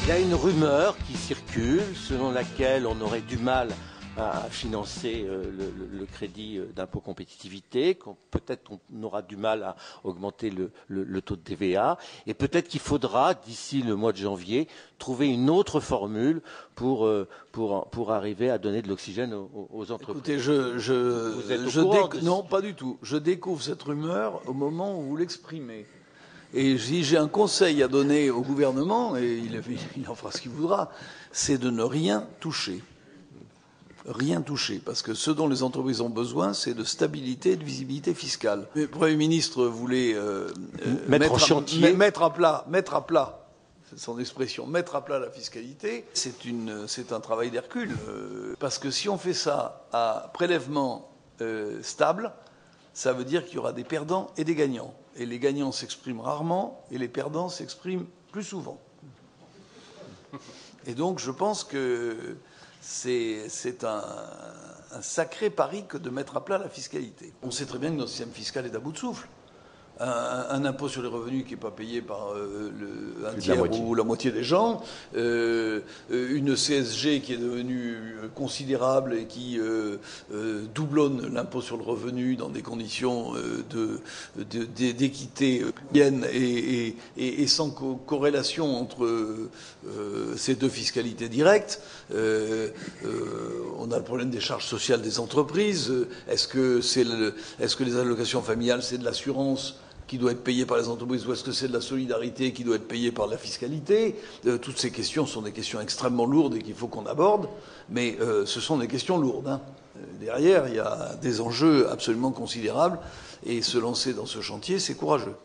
Il y a une rumeur qui circule selon laquelle on aurait du mal à financer le crédit d'impôt compétitivité, peut-être qu'on aura du mal à augmenter le taux de TVA, et peut-être qu'il faudra, d'ici le mois de janvier, trouver une autre formule pour arriver à donner de l'oxygène aux entreprises. Écoutez, non, pas du tout. Je découvre cette rumeur au moment où vous l'exprimez. Et si j'ai un conseil à donner au gouvernement, et il en fera ce qu'il voudra, c'est de ne rien toucher. Rien toucher, parce que ce dont les entreprises ont besoin, c'est de stabilité et de visibilité fiscale. Le Premier ministre voulait mettre à plat, c'est son expression, mettre à plat la fiscalité. C'est un travail d'Hercule, parce que si on fait ça à prélèvement stable, ça veut dire qu'il y aura des perdants et des gagnants. Et les gagnants s'expriment rarement, et les perdants s'expriment plus souvent. Et donc je pense que c'est un sacré pari que de mettre à plat la fiscalité. On sait très bien que notre système fiscal est à bout de souffle. Un impôt sur les revenus qui n'est pas payé par un tiers ou la moitié des gens, une CSG qui est devenue considérable et qui doublonne l'impôt sur le revenu dans des conditions d'équité et sans corrélation entre ces deux fiscalités directes. On a le problème des charges sociales des entreprises. Est-ce que les allocations familiales, c'est de l'assurance qui doit être payée par les entreprises, ou est-ce que c'est de la solidarité qui doit être payée par la fiscalité? Toutes ces questions sont des questions extrêmement lourdes et qu'il faut qu'on aborde, mais ce sont des questions lourdes, hein. Derrière, il y a des enjeux absolument considérables, et se lancer dans ce chantier, c'est courageux.